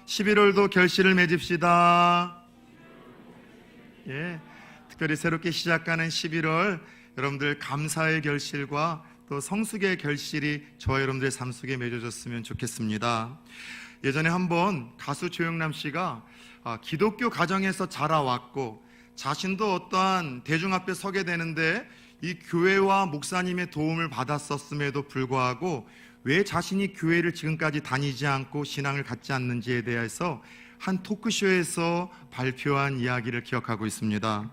11월도 결실을 맺읍시다. 예, 특별히 새롭게 시작하는 11월, 여러분들 감사의 결실과 또 성숙의 결실이 저와 여러분들의 삶 속에 맺어졌으면 좋겠습니다. 예전에 한번 가수 조영남 씨가 기독교 가정에서 자라왔고 자신도 어떠한 대중 앞에 서게 되는데 이 교회와 목사님의 도움을 받았었음에도 불구하고 왜 자신이 교회를 지금까지 다니지 않고 신앙을 갖지 않는지에 대해서 한 토크쇼에서 발표한 이야기를 기억하고 있습니다.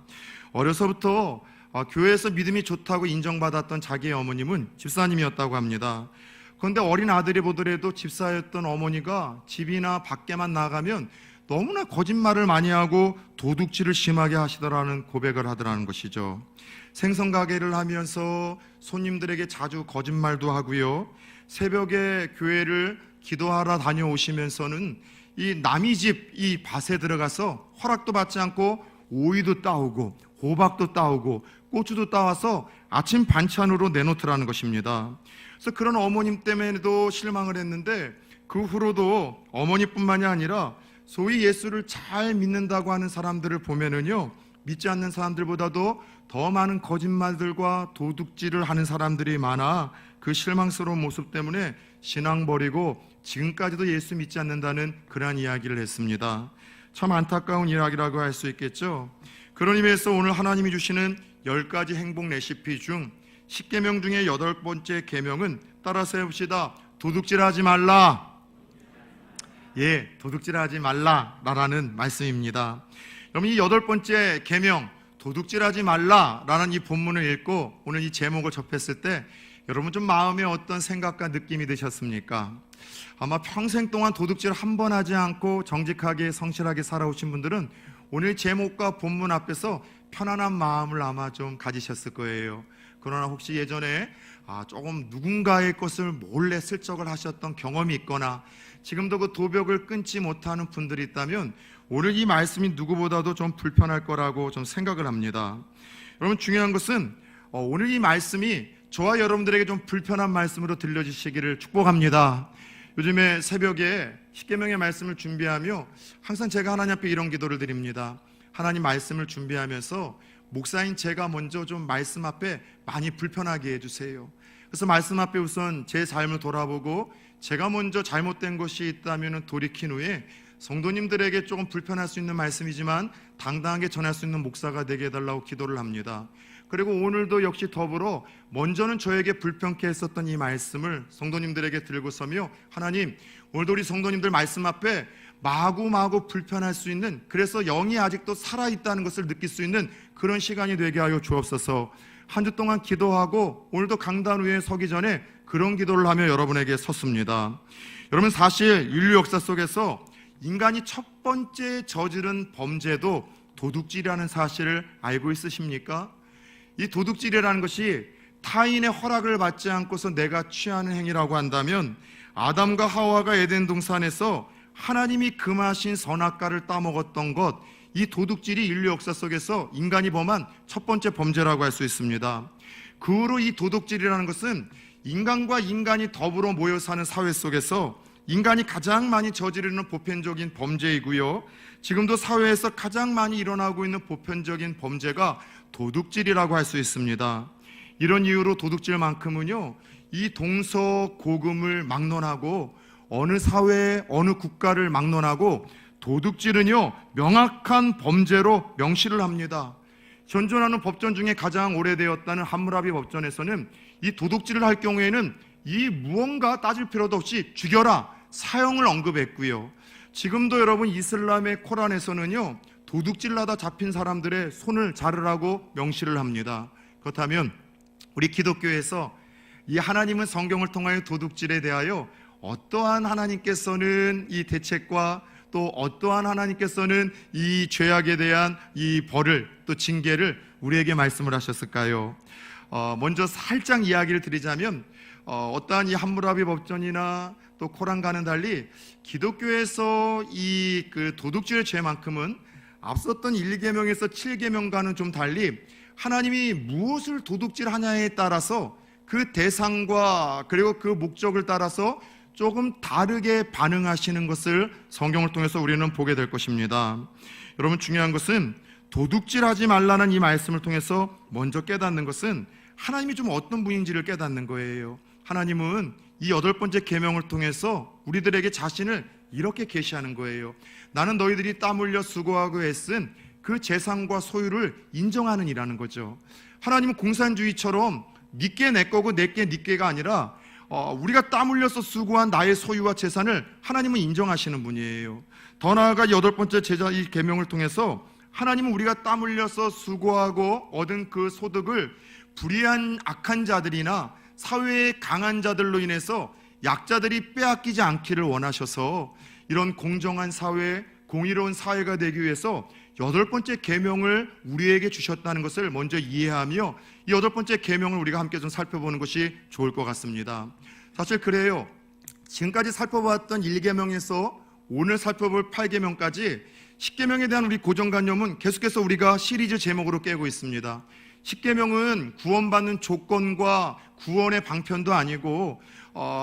어려서부터 교회에서 믿음이 좋다고 인정받았던 자기의 어머님은 집사님이었다고 합니다. 그런데 어린 아들이 보더라도 집사였던 어머니가 집이나 밖에만 나가면 너무나 거짓말을 많이 하고 도둑질을 심하게 하시더라는 고백을 하더라는 것이죠. 생선가게를 하면서 손님들에게 자주 거짓말도 하고요, 새벽에 교회를 기도하러 다녀오시면서는 이 남의 집 이 밭에 들어가서 허락도 받지 않고 오이도 따오고 호박도 따오고 고추도 따와서 아침 반찬으로 내놓더라는 것입니다. 그래서 그런 어머님 때문에도 실망을 했는데 그 후로도 어머니뿐만이 아니라 소위 예수를 잘 믿는다고 하는 사람들을 보면은요, 믿지 않는 사람들보다도 더 많은 거짓말들과 도둑질을 하는 사람들이 많아 그 실망스러운 모습 때문에 신앙 버리고 지금까지도 예수 믿지 않는다는 그러한 이야기를 했습니다. 참 안타까운 이야기라고 할 수 있겠죠. 그런 의미에서 오늘 하나님이 주시는 10가지 행복 레시피 중 10계명 중에 8번째 계명은 따라서 해봅시다. 도둑질하지 말라. 예, 도둑질하지 말라라는 말씀입니다. 여러분, 이 8번째 계명 도둑질하지 말라라는 이 본문을 읽고 오늘 이 제목을 접했을 때 여러분 좀 마음에 어떤 생각과 느낌이 드셨습니까? 아마 평생 동안 도둑질 한 번 하지 않고 정직하게 성실하게 살아오신 분들은 오늘 제목과 본문 앞에서 편안한 마음을 아마 좀 가지셨을 거예요. 그러나 혹시 예전에 조금 누군가의 것을 몰래 슬쩍을 하셨던 경험이 있거나 지금도 그 도벽을 끊지 못하는 분들이 있다면 오늘 이 말씀이 누구보다도 좀 불편할 거라고 좀 생각을 합니다. 여러분, 중요한 것은 오늘 이 말씀이 저와 여러분들에게 좀 불편한 말씀으로 들려주시기를 축복합니다. 요즘에 새벽에 10계명의 말씀을 준비하며 항상 제가 하나님 앞에 이런 기도를 드립니다. 하나님, 말씀을 준비하면서 목사인 제가 먼저 좀 말씀 앞에 많이 불편하게 해주세요. 그래서 말씀 앞에 우선 제 삶을 돌아보고 제가 먼저 잘못된 것이 있다면 돌이킨 후에 성도님들에게 조금 불편할 수 있는 말씀이지만 당당하게 전할 수 있는 목사가 되게 해달라고 기도를 합니다. 그리고 오늘도 역시 더불어 먼저는 저에게 불편케 했었던 이 말씀을 성도님들에게 들고 서며 하나님, 오늘도 우리 성도님들 말씀 앞에 마구마구 불편할 수 있는, 그래서 영이 아직도 살아있다는 것을 느낄 수 있는 그런 시간이 되게 하여 주옵소서. 한 주 동안 기도하고 오늘도 강단 위에 서기 전에 그런 기도를 하며 여러분에게 섰습니다. 여러분, 사실 인류 역사 속에서 인간이 첫 번째 저지른 범죄도 도둑질이라는 사실을 알고 있으십니까? 이 도둑질이라는 것이 타인의 허락을 받지 않고서 내가 취하는 행위라고 한다면 아담과 하와가 에덴 동산에서 하나님이 금하신 선악과를 따먹었던 것, 이 도둑질이 인류 역사 속에서 인간이 범한 첫 번째 범죄라고 할 수 있습니다. 그 후로 이 도둑질이라는 것은 인간과 인간이 더불어 모여 사는 사회 속에서 인간이 가장 많이 저지르는 보편적인 범죄이고요, 지금도 사회에서 가장 많이 일어나고 있는 보편적인 범죄가 도둑질이라고 할 수 있습니다. 이런 이유로 도둑질만큼은요, 이 동서고금을 막론하고 어느 사회, 어느 국가를 막론하고 도둑질은요, 명확한 범죄로 명시를 합니다. 현존하는 법전 중에 가장 오래되었다는 함무라비 법전에서는 이 도둑질을 할 경우에는 이 무언가 따질 필요도 없이 죽여라, 사형을 언급했고요, 지금도 여러분 이슬람의 코란에서는요, 도둑질하다 잡힌 사람들의 손을 자르라고 명시를 합니다. 그렇다면 우리 기독교에서 이 하나님은 성경을 통하여 도둑질에 대하여 어떠한 하나님께서는 이 대책과 또 어떠한 하나님께서는 이 죄악에 대한 이 벌을 또 징계를 우리에게 말씀을 하셨을까요? 먼저 살짝 이야기를 드리자면 어떠한 이 함무라비 법전이나 또 코란과는 달리 기독교에서 이 그 도둑질의 죄만큼은 앞섰던 1계명에서 7계명과는 좀 달리 하나님이 무엇을 도둑질하냐에 따라서 그 대상과 그리고 그 목적을 따라서 조금 다르게 반응하시는 것을 성경을 통해서 우리는 보게 될 것입니다. 여러분, 중요한 것은 도둑질하지 말라는 이 말씀을 통해서 먼저 깨닫는 것은 하나님이 좀 어떤 분인지를 깨닫는 거예요. 하나님은 이 8번째 계명을 통해서 우리들에게 자신을 이렇게 계시하는 거예요. 나는 너희들이 땀 흘려 수고하고 애쓴 그 재산과 소유를 인정하는 이라는 거죠. 하나님은 공산주의처럼 니께 내 거고 내께 니께가 아니라 우리가 땀 흘려서 수고한 나의 소유와 재산을 하나님은 인정하시는 분이에요. 더 나아가 8번째 제자 이 계명을 통해서 하나님은 우리가 땀 흘려서 수고하고 얻은 그 소득을 불의한 악한 자들이나 사회의 강한 자들로 인해서 약자들이 빼앗기지 않기를 원하셔서 이런 공정한 사회, 공의로운 사회가 되기 위해서 8번째 계명을 우리에게 주셨다는 것을 먼저 이해하며 이 8번째 계명을 우리가 함께 좀 살펴보는 것이 좋을 것 같습니다. 사실 그래요. 지금까지 살펴봤던 1계명에서 오늘 살펴볼 8계명까지 10계명에 대한 우리 고정관념은 계속해서 우리가 시리즈 제목으로 깨고 있습니다. 10계명은 구원받는 조건과 구원의 방편도 아니고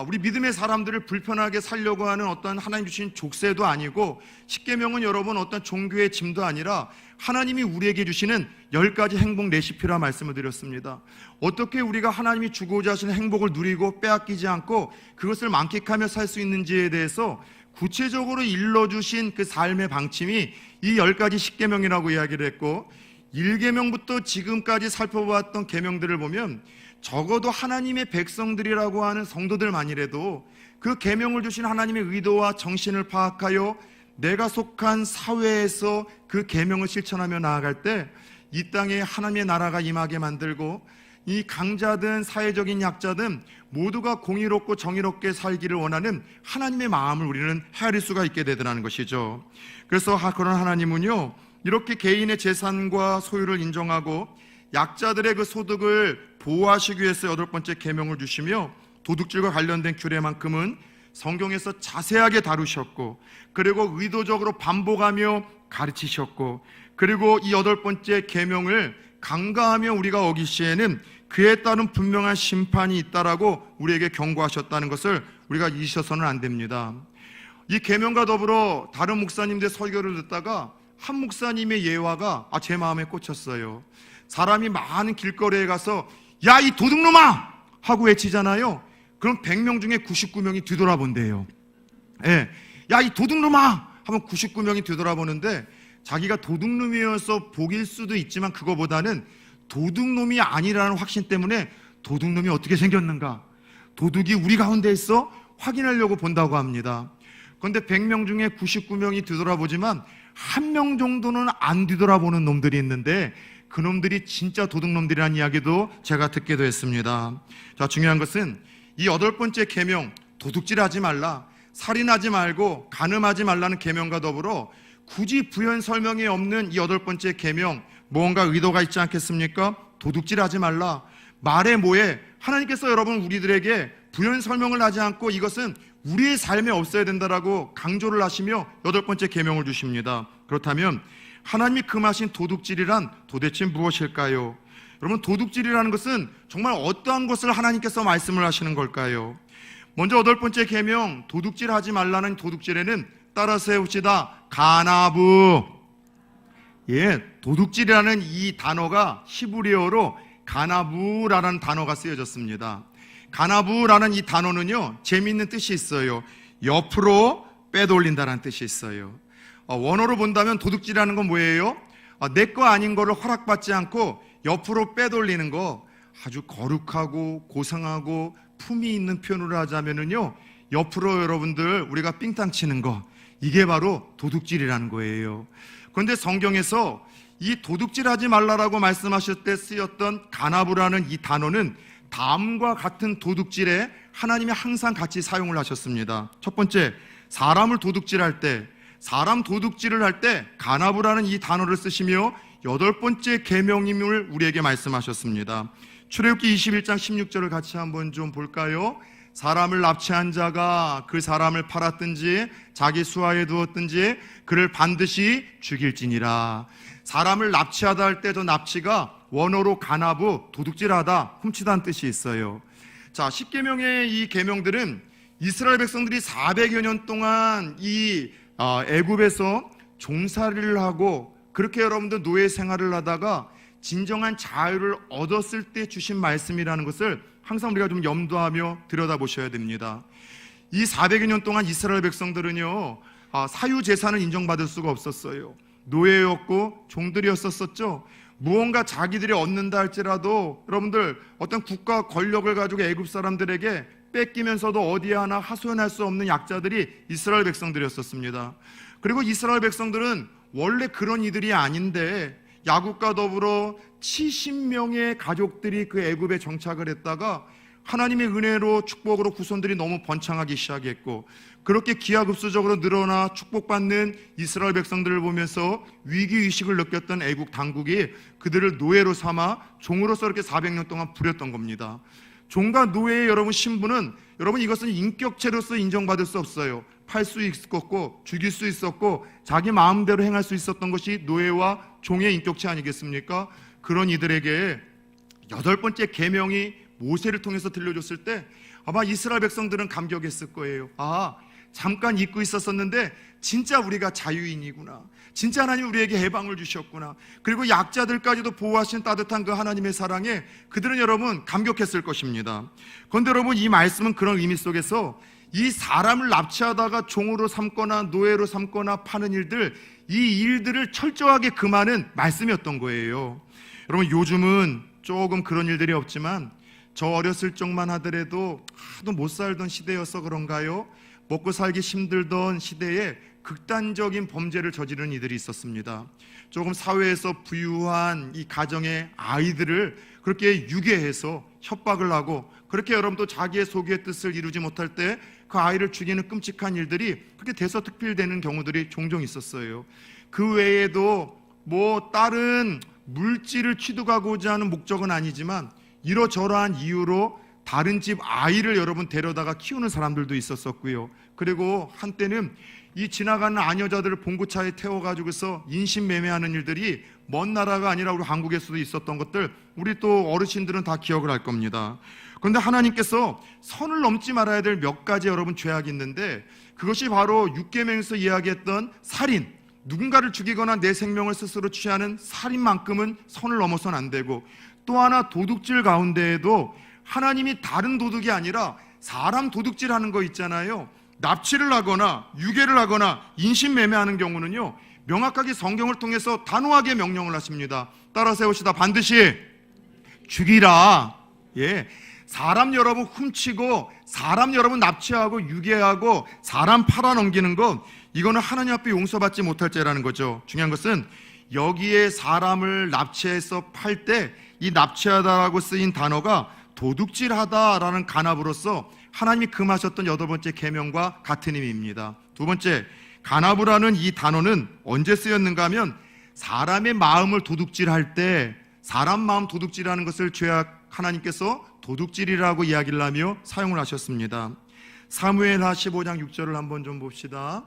우리 믿음의 사람들을 불편하게 살려고 하는 어떤 하나님 주신 족쇄도 아니고 10계명은 여러분 어떤 종교의 짐도 아니라 하나님이 우리에게 주시는 10가지 행복 레시피라 말씀을 드렸습니다. 어떻게 우리가 하나님이 주고자 하시는 행복을 누리고 빼앗기지 않고 그것을 만끽하며 살 수 있는지에 대해서 구체적으로 일러주신 그 삶의 방침이 이 10가지 10계명이라고 이야기를 했고 1계명부터 지금까지 살펴보았던 계명들을 보면 적어도 하나님의 백성들이라고 하는 성도들만이라도 그 계명을 주신 하나님의 의도와 정신을 파악하여 내가 속한 사회에서 그 계명을 실천하며 나아갈 때 이 땅에 하나님의 나라가 임하게 만들고 이 강자든 사회적인 약자든 모두가 공의롭고 정의롭게 살기를 원하는 하나님의 마음을 우리는 헤아릴 수가 있게 되더라는 것이죠. 그래서 그런 하나님은요, 이렇게 개인의 재산과 소유를 인정하고 약자들의 그 소득을 보호하시기 위해서 8번째 계명을 주시며 도둑질과 관련된 규례만큼은 성경에서 자세하게 다루셨고 그리고 의도적으로 반복하며 가르치셨고 그리고 이 8번째 계명을 간과하며 우리가 어길 시에는 그에 따른 분명한 심판이 있다라고 우리에게 경고하셨다는 것을 우리가 잊으셔서는 안 됩니다. 이 계명과 더불어 다른 목사님들의 설교를 듣다가 한 목사님의 예화가 제 마음에 꽂혔어요. 사람이 많은 길거리에 가서 야, 이 도둑놈아! 하고 외치잖아요. 그럼 100명 중에 99명이 뒤돌아본대요. 예, 야, 이 도둑놈아! 하면 99명이 뒤돌아보는데 자기가 도둑놈이어서 복일 수도 있지만 그거보다는 도둑놈이 아니라는 확신 때문에 도둑놈이 어떻게 생겼는가, 도둑이 우리 가운데 있어 확인하려고 본다고 합니다. 그런데 100명 중에 99명이 뒤돌아보지만 1명 정도는 안 뒤돌아보는 놈들이 있는데 그 놈들이 진짜 도둑놈들이라는 이야기도 제가 듣기도 했습니다. 자, 중요한 것은 이 8번째 계명, 도둑질하지 말라, 살인하지 말고 간음하지 말라는 계명과 더불어 굳이 부연 설명이 없는 이 8번째 계명, 뭔가 의도가 있지 않겠습니까? 도둑질하지 말라, 말해 뭐해. 하나님께서 여러분 우리들에게 부연 설명을 하지 않고 이것은 우리의 삶에 없어야 된다라고 강조를 하시며 8번째 계명을 주십니다. 그렇다면 하나님이 금하신 도둑질이란 도대체 무엇일까요? 여러분, 도둑질이라는 것은 정말 어떠한 것을 하나님께서 말씀을 하시는 걸까요? 먼저 8번째 계명, 도둑질하지 말라는 도둑질에는 따라서 해봅시다. 가나부. 예, 도둑질이라는 이 단어가 히브리어로 가나부라는 단어가 쓰여졌습니다. 가나부라는 이 단어는요, 재미있는 뜻이 있어요. 옆으로 빼돌린다는 뜻이 있어요. 원어로 본다면 도둑질이라는 건 뭐예요? 내 거 아닌 거를 허락받지 않고 옆으로 빼돌리는 거, 아주 거룩하고 고상하고 품위 있는 표현으로 하자면은요, 옆으로 여러분들 우리가 삥땅 치는 거, 이게 바로 도둑질이라는 거예요. 그런데 성경에서 이 도둑질하지 말라라고 말씀하실 때 쓰였던 가나부라는 이 단어는 다음과 같은 도둑질에 하나님이 항상 같이 사용을 하셨습니다. 첫 번째, 사람을 도둑질할 때, 사람 도둑질을 할 때 가나부라는 이 단어를 쓰시며 8번째 계명임을 우리에게 말씀하셨습니다. 출애굽기 21장 16절을 같이 한번 좀 볼까요? 사람을 납치한 자가 그 사람을 팔았든지 자기 수하에 두었든지 그를 반드시 죽일지니라. 사람을 납치하다 할 때 저 납치가 원어로 가나부, 도둑질하다, 훔치다는 뜻이 있어요. 자, 10계명의 이 계명들은 이스라엘 백성들이 400여 년 동안 이 애굽에서 종살이를 하고 그렇게 여러분들 노예 생활을 하다가 진정한 자유를 얻었을 때 주신 말씀이라는 것을 항상 우리가 좀 염두하며 들여다보셔야 됩니다. 이 400여 년 동안 이스라엘 백성들은요, 사유 재산을 인정받을 수가 없었어요. 노예였고 종들이었었죠. 무언가 자기들이 얻는다 할지라도 여러분들 어떤 국가 권력을 가지고 애굽 사람들에게 뺏기면서도 어디에 하나 하소연할 수 없는 약자들이 이스라엘 백성들이었었습니다. 그리고 이스라엘 백성들은 원래 그런 이들이 아닌데 야곱과 더불어 70명의 가족들이 그 애굽에 정착을 했다가 하나님의 은혜로 축복으로 후손들이 너무 번창하기 시작했고, 그렇게 기하급수적으로 늘어나 축복받는 이스라엘 백성들을 보면서 위기의식을 느꼈던 애국 당국이 그들을 노예로 삼아 종으로서 이렇게 400년 동안 부렸던 겁니다. 종과 노예의 여러분 신분은 여러분 이것은 인격체로서 인정받을 수 없어요. 팔 수 있었고 죽일 수 있었고 자기 마음대로 행할 수 있었던 것이 노예와 종의 인격체 아니겠습니까? 그런 이들에게 8번째 계명이 모세를 통해서 들려줬을 때 아마 이스라엘 백성들은 감격했을 거예요. 잠깐 잊고 있었었는데 진짜 우리가 자유인이구나, 진짜 하나님 우리에게 해방을 주셨구나, 그리고 약자들까지도 보호하시는 따뜻한 그 하나님의 사랑에 그들은 여러분 감격했을 것입니다. 그런데 여러분 이 말씀은 그런 의미 속에서 이 사람을 납치하다가 종으로 삼거나 노예로 삼거나 파는 일들, 이 일들을 철저하게 금하는 말씀이었던 거예요. 여러분 요즘은 조금 그런 일들이 없지만 저 어렸을 적만 하더라도 하도 못 살던 시대여서 그런가요? 먹고 살기 힘들던 시대에 극단적인 범죄를 저지르는 이들이 있었습니다. 조금 사회에서 부유한 이 가정의 아이들을 그렇게 유괴해서 협박을 하고, 그렇게 여러분도 자기의 소유의 뜻을 이루지 못할 때 그 아이를 죽이는 끔찍한 일들이 그렇게 대서특필되는 경우들이 종종 있었어요. 그 외에도 뭐 다른 물질을 취득하고자 하는 목적은 아니지만 이러저러한 이유로 다른 집 아이를 여러분 데려다가 키우는 사람들도 있었었고요. 그리고 한때는 이 지나가는 아녀자들을 봉고차에 태워가지고서 인신매매하는 일들이 먼 나라가 아니라 우리 한국에서도 있었던 것들 우리 또 어르신들은 다 기억을 할 겁니다. 그런데 하나님께서 선을 넘지 말아야 될 몇 가지 여러분 죄악이 있는데, 그것이 바로 육계명에서 이야기했던 살인, 누군가를 죽이거나 내 생명을 스스로 취하는 살인만큼은 선을 넘어서는 안 되고, 또 하나 도둑질 가운데에도 하나님이 다른 도둑이 아니라 사람 도둑질하는 거 있잖아요. 납치를 하거나 유괴를 하거나 인신매매하는 경우는요, 명확하게 성경을 통해서 단호하게 명령을 하십니다. 따라 세우시다. 반드시 죽이라. 사람 여러분 훔치고 사람 여러분 납치하고 유괴하고 사람 팔아넘기는 것, 이거는 하나님 앞에 용서받지 못할 죄라는 거죠. 중요한 것은 여기에 사람을 납치해서 팔 때 이 납치하다라고 쓰인 단어가 도둑질하다라는 간합으로서 하나님이 금하셨던 8번째 계명과 같은 의미입니다. 두 번째, 간합이라는 이 단어는 언제 쓰였는가 하면 사람의 마음을 도둑질할 때, 사람 마음 도둑질하는 것을 죄악 하나님께서 도둑질이라고 이야기를 하며 사용을 하셨습니다. 사무엘하 15장 6절을 한번 좀 봅시다.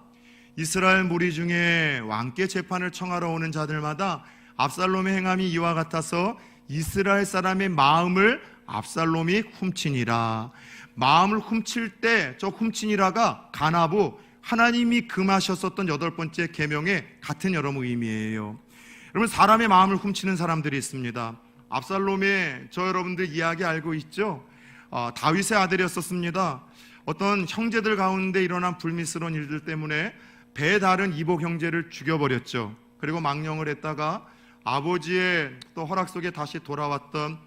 이스라엘 무리 중에 왕께 재판을 청하러 오는 자들마다 압살롬의 행함이 이와 같아서 이스라엘 사람의 마음을 압살롬이 훔치니라. 마음을 훔칠 때 저 훔치니라가 간하부, 하나님이 금하셨었던 8번째 계명의 같은 여러분 의미예요. 여러분 사람의 마음을 훔치는 사람들이 있습니다. 압살롬의 저 여러분들 이야기 알고 있죠? 다윗의 아들이었었습니다. 어떤 형제들 가운데 일어난 불미스러운 일들 때문에 배 다른 이복 형제를 죽여버렸죠. 그리고 망령을 했다가 아버지의 또 허락 속에 다시 돌아왔던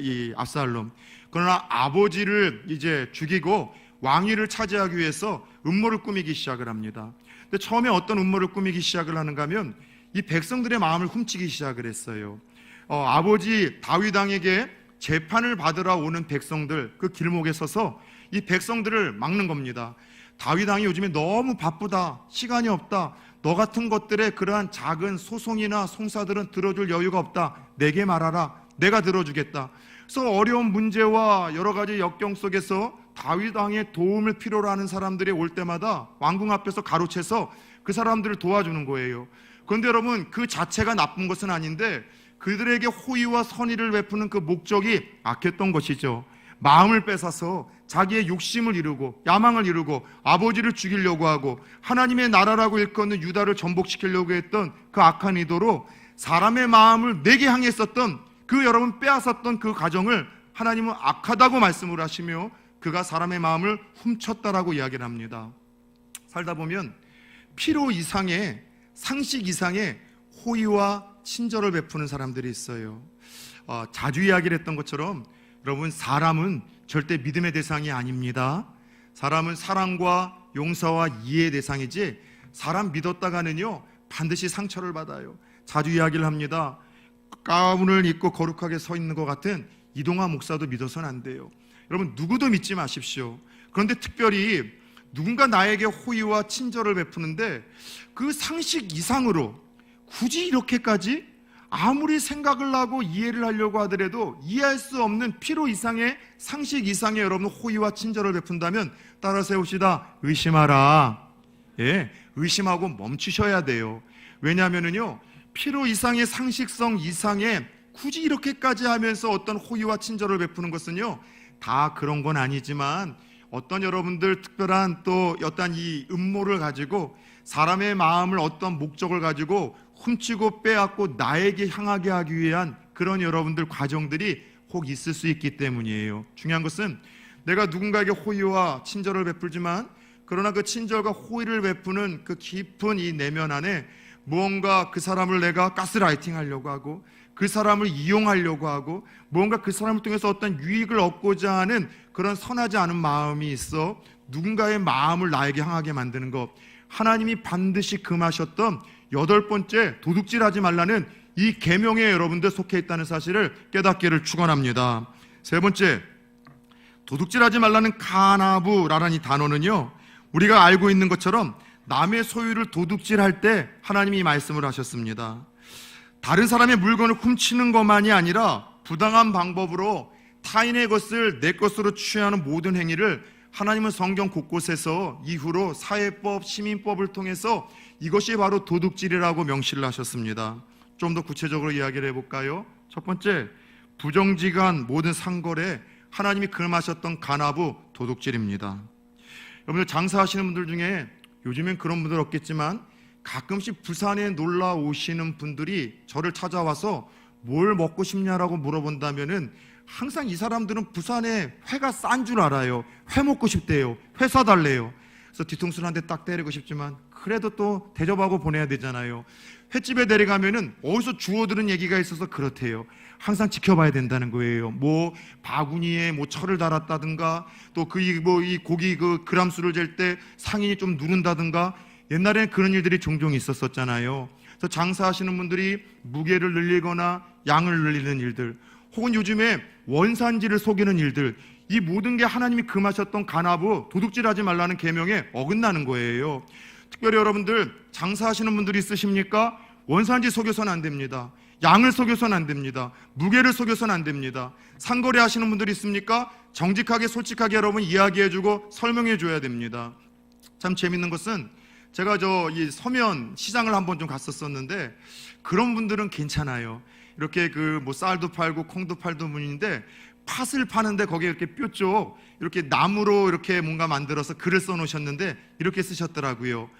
이 압살롬. 그러나 아버지를 이제 죽이고 왕위를 차지하기 위해서 음모를 꾸미기 시작을 합니다. 근데 처음에 어떤 음모를 꾸미기 시작을 하는가 하면 이 백성들의 마음을 훔치기 시작을 했어요. 아버지 다윗 왕에게 재판을 받으러 오는 백성들 그 길목에 서서 이 백성들을 막는 겁니다. 다윗 왕이 요즘에 너무 바쁘다, 시간이 없다, 너 같은 것들의 그러한 작은 소송이나 송사들은 들어줄 여유가 없다, 내게 말하라, 내가 들어주겠다. 그래서 어려운 문제와 여러 가지 역경 속에서 다윗 왕의 도움을 필요로 하는 사람들이 올 때마다 왕궁 앞에서 가로채서 그 사람들을 도와주는 거예요. 그런데 여러분 그 자체가 나쁜 것은 아닌데 그들에게 호의와 선의를 베푸는 그 목적이 악했던 것이죠. 마음을 뺏어서 자기의 욕심을 이루고 야망을 이루고 아버지를 죽이려고 하고 하나님의 나라라고 일컫는 유다를 전복시키려고 했던 그 악한 의도로 사람의 마음을 내게 향했었던 그 여러분 빼앗았던 그 가정을 하나님은 악하다고 말씀을 하시며 그가 사람의 마음을 훔쳤다라고 이야기를 합니다. 살다 보면 필요 이상의 상식 이상의 호의와 친절을 베푸는 사람들이 있어요. 자주 이야기를 했던 것처럼 여러분, 사람은 절대 믿음의 대상이 아닙니다. 사람은 사랑과 용서와 이해의 대상이지 사람 믿었다가는요 반드시 상처를 받아요. 자주 이야기를 합니다. 가운을 입고 거룩하게 서 있는 것 같은 이동화 목사도 믿어서는 안 돼요. 여러분, 누구도 믿지 마십시오. 그런데 특별히 누군가 나에게 호의와 친절을 베푸는데 그 상식 이상으로 굳이 이렇게까지 아무리 생각을 하고 이해를 하려고 하더라도 이해할 수 없는 필요 이상의 상식 이상의 여러분 호의와 친절을 베푼다면 따라 세웁시다. 의심하라. 예, 의심하고 멈추셔야 돼요. 왜냐하면요 필요 이상의 상식성 이상의 굳이 이렇게까지 하면서 어떤 호의와 친절을 베푸는 것은요 다 그런 건 아니지만 어떤 여러분들 특별한 또 어떤 이 음모를 가지고 사람의 마음을 어떤 목적을 가지고 훔치고 빼앗고 나에게 향하게 하기 위한 그런 여러분들 과정들이 혹 있을 수 있기 때문이에요. 중요한 것은 내가 누군가에게 호의와 친절을 베풀지만 그러나 그 친절과 호의를 베푸는 그 깊은 이 내면 안에 무언가 그 사람을 내가 가스라이팅 하려고 하고 그 사람을 이용하려고 하고 무언가 그 사람을 통해서 어떤 유익을 얻고자 하는 그런 선하지 않은 마음이 있어 누군가의 마음을 나에게 향하게 만드는 것, 하나님이 반드시 금하셨던 8번째 도둑질하지 말라는 이 계명에 여러분들 속해 있다는 사실을 깨닫기를 축원합니다. 3번째, 도둑질하지 말라는 가나부라는 이 단어는요 우리가 알고 있는 것처럼 남의 소유를 도둑질할 때 하나님이 이 말씀을 하셨습니다. 다른 사람의 물건을 훔치는 것만이 아니라 부당한 방법으로 타인의 것을 내 것으로 취하는 모든 행위를 하나님은 성경 곳곳에서 이후로 사회법, 시민법을 통해서 이것이 바로 도둑질이라고 명시를 하셨습니다. 좀 더 구체적으로 이야기를 해볼까요? 첫 번째, 부정직한 모든 상거래, 하나님이 금하셨던 가나부, 도둑질입니다. 여러분들 장사하시는 분들 중에 요즘엔 그런 분들 없겠지만 가끔씩 부산에 놀러 오시는 분들이 저를 찾아와서 뭘 먹고 싶냐라고 물어본다면은 항상 이 사람들은 부산에 회가 싼 줄 알아요. 회 먹고 싶대요. 회 사달래요. 그래서 뒤통수를 한 대 딱 때리고 싶지만 그래도 또 대접하고 보내야 되잖아요. 횟집에 데려가면은 어디서 주워들은 얘기가 있어서 그렇대요. 항상 지켜봐야 된다는 거예요. 뭐 바구니에 뭐 철을 달았다든가 또 이 고기 그 그람수를 잴 때 상인이 좀 누른다든가 옛날에는 그런 일들이 종종 있었잖아요. 그래서 장사하시는 분들이 무게를 늘리거나 양을 늘리는 일들, 혹은 요즘에 원산지를 속이는 일들, 이 모든 게 하나님이 금하셨던 가나부, 도둑질하지 말라는 계명에 어긋나는 거예요. 특별히 여러분들 장사하시는 분들이 있으십니까? 원산지 속여서는 안 됩니다. 양을 속여서는 안 됩니다. 무게를 속여서는 안 됩니다. 상거래 하시는 분들이 있습니까? 정직하게 솔직하게 여러분 이야기해주고 설명해줘야 됩니다. 참 재밌는 것은 제가 이 서면 시장을 한번 좀 갔었었는데 그런 분들은 괜찮아요. 이렇게 뭐 쌀도 팔고 콩도 팔던 분인데 팥을 파는데 거기에 이렇게 뾰족 이렇게 나무로 이렇게 뭔가 만들어서 글을 써놓으셨는데 이렇게 쓰셨더라고요.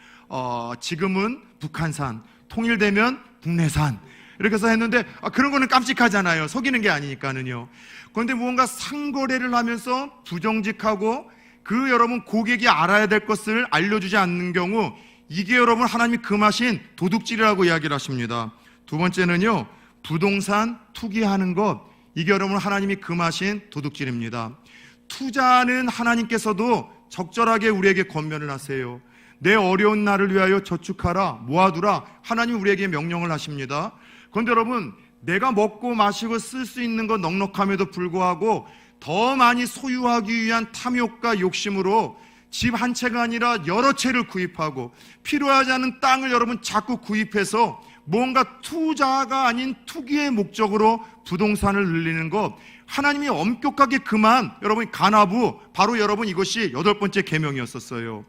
지금은 북한산, 통일되면 국내산, 이렇게 해서 했는데 그런 거는 깜찍하잖아요. 속이는 게 아니니까는요. 그런데 무언가 상거래를 하면서 부정직하고 그 여러분 고객이 알아야 될 것을 알려주지 않는 경우, 이게 여러분 하나님이 금하신 도둑질이라고 이야기를 하십니다. 두 번째는요, 부동산 투기하는 것, 이게 여러분 하나님이 금하신 도둑질입니다. 투자는 하나님께서도 적절하게 우리에게 권면을 하세요. 내 어려운 날을 위하여 저축하라, 모아두라, 하나님이 우리에게 명령을 하십니다. 그런데 여러분, 내가 먹고 마시고 쓸 수 있는 건 넉넉함에도 불구하고 더 많이 소유하기 위한 탐욕과 욕심으로 집 한 채가 아니라 여러 채를 구입하고 필요하지 않은 땅을 여러분 자꾸 구입해서 뭔가 투자가 아닌 투기의 목적으로 부동산을 늘리는 것, 하나님이 엄격하게 금한 여러분 가나부, 바로 여러분 이것이 8번째 계명이었었어요.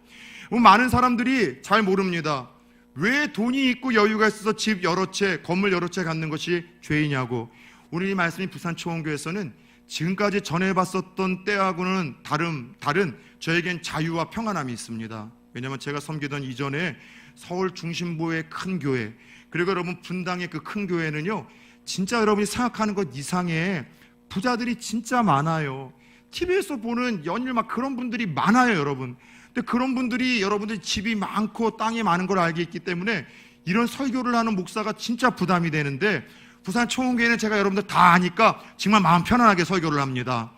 많은 사람들이 잘 모릅니다. 왜 돈이 있고 여유가 있어서 집 여러 채, 건물 여러 채 갖는 것이 죄이냐고. 오늘 이 말씀이 부산 초원교회에서는 지금까지 전해봤었던 때하고는 다른 저에겐 자유와 평안함이 있습니다. 왜냐하면 제가 섬기던 이전에 서울 중심부의 큰 교회, 그리고 여러분 분당의 그 큰 교회는요, 진짜 여러분이 생각하는 것 이상의 부자들이 진짜 많아요. TV에서 보는 연일 막 그런 분들이 많아요, 여러분. 근데 그런 분들이 여러분들 집이 많고 땅이 많은 걸 알고 있기 때문에 이런 설교를 하는 목사가 진짜 부담이 되는데, 부산 총원교회는 제가 여러분들 다 아니까 정말 마음 편안하게 설교를 합니다.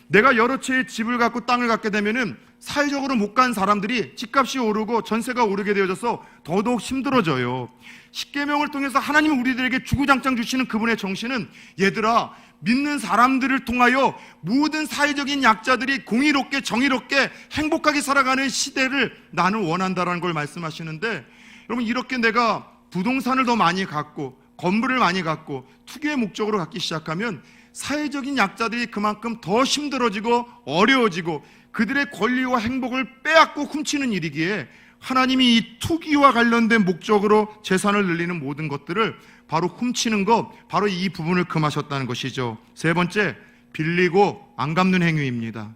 내가 여러 채의 집을 갖고 땅을 갖게 되면은 사회적으로 못 간 사람들이 집값이 오르고 전세가 오르게 되어져서 더더욱 힘들어져요. 십계명을 통해서 하나님은 우리들에게 주구장창 주시는 그분의 정신은, 얘들아, 믿는 사람들을 통하여 모든 사회적인 약자들이 공의롭게 정의롭게 행복하게 살아가는 시대를 나는 원한다라는 걸 말씀하시는데, 여러분, 이렇게 내가 부동산을 더 많이 갖고 건물을 많이 갖고 투기의 목적으로 갖기 시작하면 사회적인 약자들이 그만큼 더 힘들어지고 어려워지고 그들의 권리와 행복을 빼앗고 훔치는 일이기에, 하나님이 이 투기와 관련된 목적으로 재산을 늘리는 모든 것들을 바로 훔치는 것, 바로 이 부분을 금하셨다는 것이죠. 세 번째, 빌리고 안 갚는 행위입니다.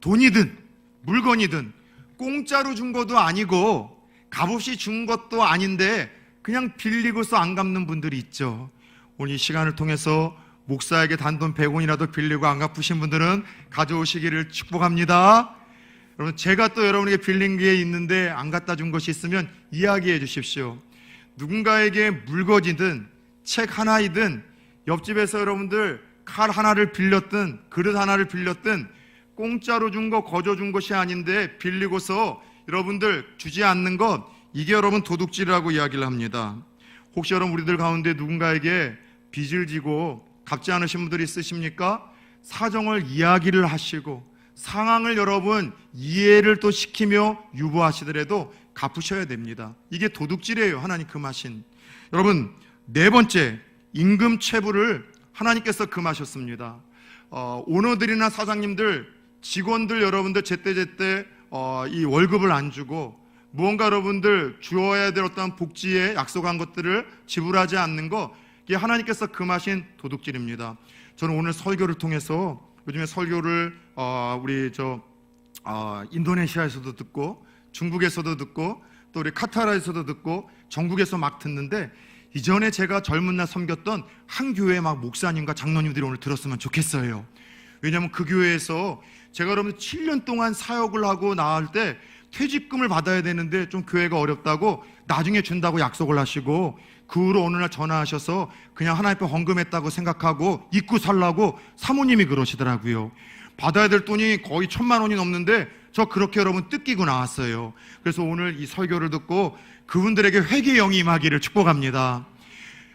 돈이든 물건이든 공짜로 준 것도 아니고 값없이 준 것도 아닌데 그냥 빌리고서 안 갚는 분들이 있죠. 오늘 이 시간을 통해서 목사에게 단돈 100원이라도 빌리고 안 갚으신 분들은 가져오시기를 축복합니다. 여러분, 제가 또 여러분에게 빌린 게 있는데 안 갖다 준 것이 있으면 이야기해 주십시오. 누군가에게 물건이든 책 하나이든 옆집에서 여러분들 칼 하나를 빌렸든 그릇 하나를 빌렸든 공짜로 준 거, 거저 준 것이 아닌데 빌리고서 여러분들 주지 않는 것, 이게 여러분 도둑질이라고 이야기를 합니다. 혹시 여러분 우리들 가운데 누군가에게 빚을 지고 갚지 않으신 분들이 있으십니까? 사정을 이야기를 하시고 상황을 여러분 이해를 또 시키며 유보하시더라도 갚으셔야 됩니다. 이게 도둑질이에요, 하나님 금하신. 여러분, 네 번째, 임금 체불을 하나님께서 금하셨습니다. 오너들이나 사장님들, 직원들 여러분들 제때제때 이 월급을 안 주고 무언가 여러분들 주어야 될 어떤 복지에 약속한 것들을 지불하지 않는 거, 이게 하나님께서 금하신 도둑질입니다. 저는 오늘 설교를 통해서, 요즘에 설교를 우리 인도네시아에서도 듣고 중국에서도 듣고 또 우리 카타르에서도 듣고 전국에서 막 듣는데, 이전에 제가 젊은 날 섬겼던 한 교회 막 목사님과 장로님들이 오늘 들었으면 좋겠어요. 왜냐하면 그 교회에서 제가 여러분 7년 동안 사역을 하고 나올 때 퇴직금을 받아야 되는데 좀 교회가 어렵다고 나중에 준다고 약속을 하시고, 그 후로 어느 날 전화하셔서 그냥 하나님 앞에 헌금했다고 생각하고 잊고 살라고 사모님이 그러시더라고요. 받아야 될 돈이 거의 1,000만 원이 넘는데 저 그렇게 여러분 뜯기고 나왔어요. 그래서 오늘 이 설교를 듣고 그분들에게 회개의 영이 임하기를 축복합니다.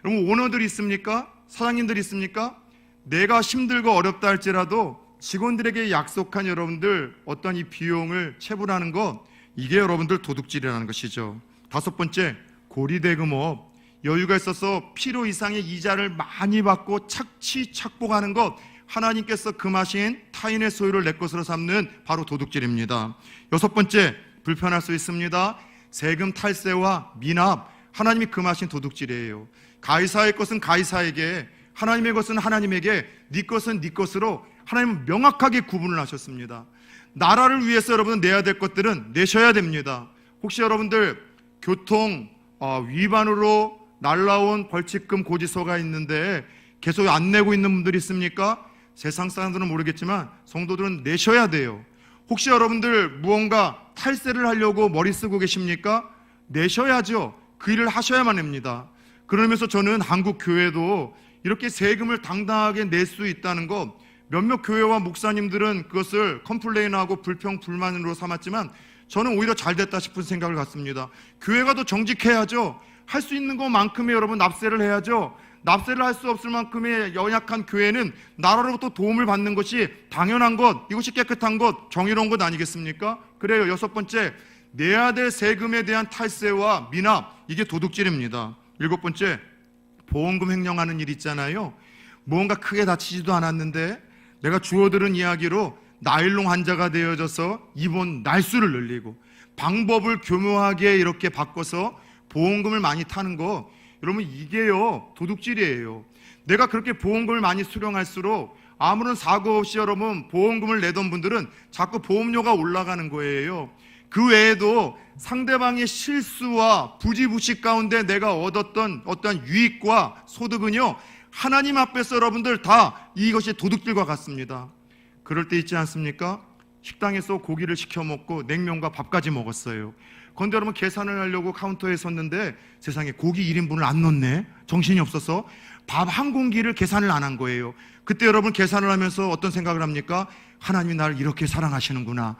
여러분, 오너들이 있습니까? 사장님들이 있습니까? 내가 힘들고 어렵다 할지라도 직원들에게 약속한 여러분들 어떤 이 비용을 체불하는 것, 이게 여러분들 도둑질이라는 것이죠. 다섯 번째, 고리대금업. 여유가 있어서 필요 이상의 이자를 많이 받고 착취착복하는 것, 하나님께서 금하신 타인의 소유를 내 것으로 삼는 바로 도둑질입니다. 여섯 번째, 불편할 수 있습니다. 세금 탈세와 미납, 하나님이 금하신 도둑질이에요. 가이사의 것은 가이사에게, 하나님의 것은 하나님에게, 네 것은 네 것으로 하나님은 명확하게 구분을 하셨습니다. 나라를 위해서 여러분 내야 될 것들은 내셔야 됩니다. 혹시 여러분들 교통 위반으로 날라온 벌칙금 고지서가 있는데 계속 안 내고 있는 분들이 있습니까? 세상 사람들은 모르겠지만 성도들은 내셔야 돼요. 혹시 여러분들 무언가 탈세를 하려고 머리 쓰고 계십니까? 내셔야죠. 그 일을 하셔야만 합니다. 그러면서 저는 한국 교회도 이렇게 세금을 당당하게 낼 수 있다는 것, 몇몇 교회와 목사님들은 그것을 컴플레인하고 불평 불만으로 삼았지만 저는 오히려 잘 됐다 싶은 생각을 갖습니다. 교회가 더 정직해야죠. 할 수 있는 것만큼의 여러분 납세를 해야죠. 납세를 할 수 없을 만큼의 연약한 교회는 나라로부터 도움을 받는 것이 당연한 것, 이것이 깨끗한 것, 정의로운 것 아니겠습니까? 그래요. 여섯 번째, 내야 될 세금에 대한 탈세와 미납, 이게 도둑질입니다. 일곱 번째, 보험금 횡령하는 일 있잖아요. 무언가 크게 다치지도 않았는데 내가 주워들은 이야기로 나일론 환자가 되어져서 입원 날수를 늘리고 방법을 교묘하게 이렇게 바꿔서 보험금을 많이 타는 거, 여러분 이게요 도둑질이에요. 내가 그렇게 보험금을 많이 수령할수록 아무런 사고 없이 여러분 보험금을 내던 분들은 자꾸 보험료가 올라가는 거예요. 그 외에도 상대방의 실수와 부지부식 가운데 내가 얻었던 어떤 유익과 소득은요, 하나님 앞에서 여러분들 다 이것이 도둑질과 같습니다. 그럴 때 있지 않습니까? 식당에서 고기를 시켜 먹고 냉면과 밥까지 먹었어요. 그런데 여러분 계산을 하려고 카운터에 섰는데 세상에 고기 1인분을 안 넣네. 정신이 없어서 밥 한 공기를 계산을 안 한 거예요. 그때 여러분 계산을 하면서 어떤 생각을 합니까? 하나님이 나를 이렇게 사랑하시는구나.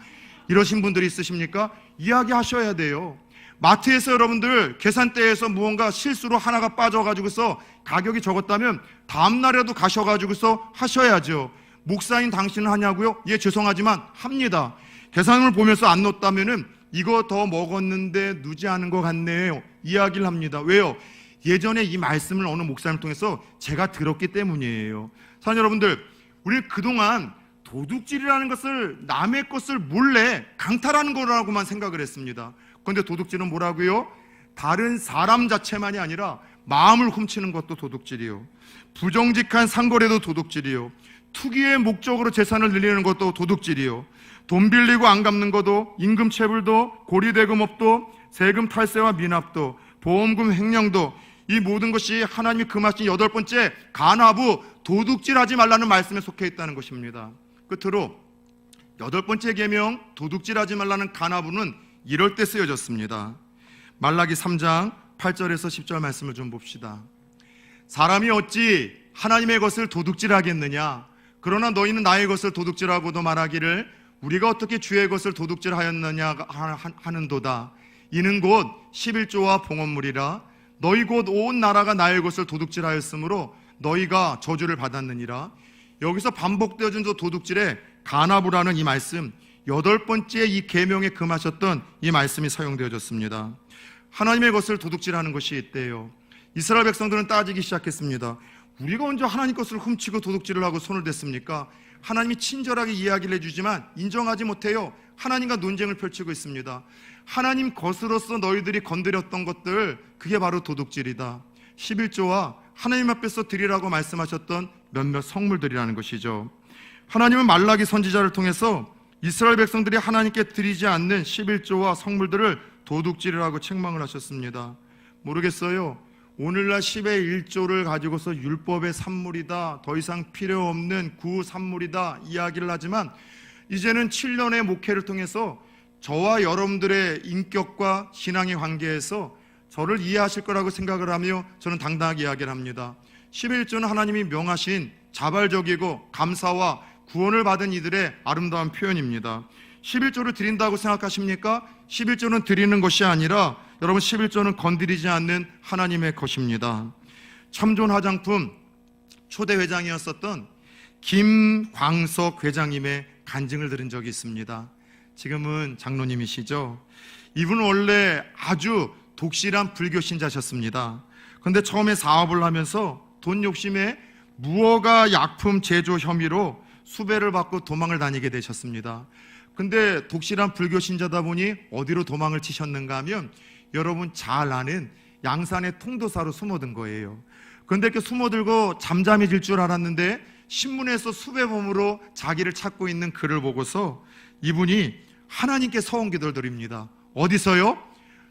이러신 분들이 있으십니까? 이야기하셔야 돼요. 마트에서 여러분들 계산대에서 무언가 실수로 하나가 빠져가지고서 가격이 적었다면 다음날에도 가셔가지고서 하셔야죠. 목사인 당신은 하냐고요? 예, 죄송하지만 합니다. 계산을 보면서 안 넣었다면은 이거 더 먹었는데 누지 않은 것 같네요. 이야기를 합니다. 왜요? 예전에 이 말씀을 어느 목사님을 통해서 제가 들었기 때문이에요. 사랑하는 여러분들, 우리는 그동안 도둑질이라는 것을 남의 것을 몰래 강탈하는 거라고만 생각을 했습니다. 그런데 도둑질은 뭐라고요? 다른 사람 자체만이 아니라 마음을 훔치는 것도 도둑질이요, 부정직한 상거래도 도둑질이요, 투기의 목적으로 재산을 늘리는 것도 도둑질이요, 돈 빌리고 안 갚는 것도, 임금 체불도, 고리대금업도, 세금 탈세와 미납도, 보험금 횡령도, 이 모든 것이 하나님이 금하신 8번째 간하부 도둑질하지 말라는 말씀에 속해 있다는 것입니다. 끝으로 8번째 계명 도둑질하지 말라는 간하부는 이럴 때 쓰여졌습니다. 말라기 3장 8절에서 10절 말씀을 좀 봅시다. 사람이 어찌 하나님의 것을 도둑질하겠느냐? 그러나 너희는 나의 것을 도둑질하고도 말하기를 우리가 어떻게 주의 것을 도둑질하였느냐 하는도다. 이는 곧 11조와 봉헌물이라. 너희 곧 온 나라가 나의 것을 도둑질하였으므로 너희가 저주를 받았느니라. 여기서 반복되어진 도둑질의 간하부라는 이 말씀, 8번째 이 계명에 금하셨던 이 말씀이 사용되어졌습니다. 하나님의 것을 도둑질하는 것이 있대요. 이스라엘 백성들은 따지기 시작했습니다. 우리가 언제 하나님 것을 훔치고 도둑질을 하고 손을 댔습니까? 하나님이 친절하게 이야기를 해주지만 인정하지 못해요. 하나님과 논쟁을 펼치고 있습니다. 하나님 것으로서 너희들이 건드렸던 것들, 그게 바로 도둑질이다. 11조와 하나님 앞에서 드리라고 말씀하셨던 몇몇 성물들이라는 것이죠. 하나님은 말라기 선지자를 통해서 이스라엘 백성들이 하나님께 드리지 않는 11조와 성물들을 도둑질이라고 책망을 하셨습니다. 모르겠어요. 오늘날 10의 1조를 가지고서 율법의 산물이다, 더 이상 필요 없는 구산물이다 이야기를 하지만 이제는 7년의 목회를 통해서 저와 여러분들의 인격과 신앙의 관계에서 저를 이해하실 거라고 생각을 하며 저는 당당하게 이야기를 합니다. 11조는 하나님이 명하신 자발적이고 감사와 구원을 받은 이들의 아름다운 표현입니다. 11조를 드린다고 생각하십니까? 11조는 드리는 것이 아니라 여러분 11조는 건드리지 않는 하나님의 것입니다. 참존 화장품 초대 회장이었었던 김광석 회장님의 간증을 들은 적이 있습니다. 지금은 장로님이시죠. 이분은 원래 아주 독실한 불교 신자셨습니다. 그런데 처음에 사업을 하면서 돈 욕심에 무허가 약품 제조 혐의로 수배를 받고 도망을 다니게 되셨습니다. 근데 독실한 불교 신자다 보니 어디로 도망을 치셨는가 하면 여러분 잘 아는 양산의 통도사로 숨어든 거예요. 그런데 이렇게 숨어들고 잠잠해질 줄 알았는데 신문에서 수배범으로 자기를 찾고 있는 글을 보고서 이분이 하나님께 서원 기도를 드립니다. 어디서요?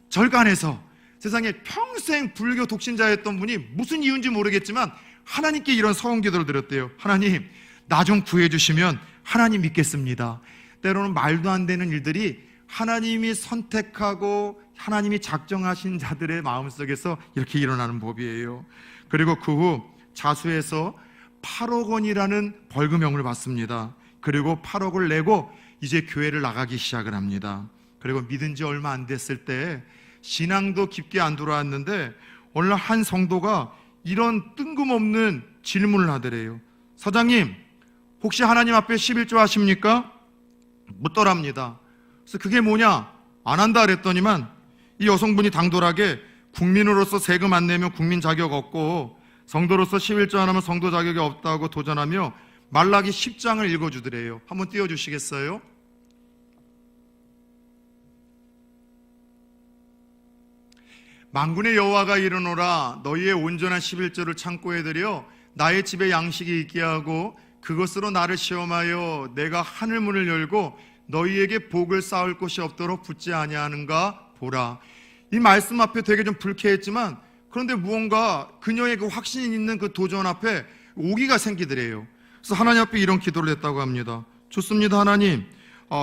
절간에서. 세상에 평생 불교 독신자였던 분이 무슨 이유인지 모르겠지만 하나님께 이런 서원 기도를 드렸대요. 하나님, 나 좀 구해주시면 하나님 믿겠습니다. 때로는 말도 안 되는 일들이 하나님이 선택하고 하나님이 작정하신 자들의 마음속에서 이렇게 일어나는 법이에요. 그리고 그 후 자수해서 8억 원이라는 벌금형을 받습니다. 그리고 8억을 내고 이제 교회를 나가기 시작을 합니다. 그리고 믿은 지 얼마 안 됐을 때 신앙도 깊게 안 들어왔는데 어느 날 한 성도가 이런 뜬금없는 질문을 하더래요. 사장님, 혹시 하나님 앞에 11조 하십니까? 묻더랍니다. 그래서 그게 뭐냐? 안 한다 그랬더니만 이 여성분이 당돌하게 국민으로서 세금 안 내면 국민 자격 없고 성도로서 11조 안 하면 성도 자격이 없다고 도전하며 말라기 10장을 읽어주더래요. 한번 띄워주시겠어요? 만군의 여호와가 이르노라 너희의 온전한 11조를 창고에 들여 나의 집에 양식이 있게 하고 그것으로 나를 시험하여 내가 하늘 문을 열고 너희에게 복을 쌓을 곳이 없도록 붙지 아니하는가 보라. 이 말씀 앞에 되게 좀 불쾌했지만, 그런데 무언가 그녀의 그 확신이 있는 그 도전 앞에 오기가 생기더래요. 그래서 하나님 앞에 이런 기도를 했다고 합니다. 좋습니다, 하나님.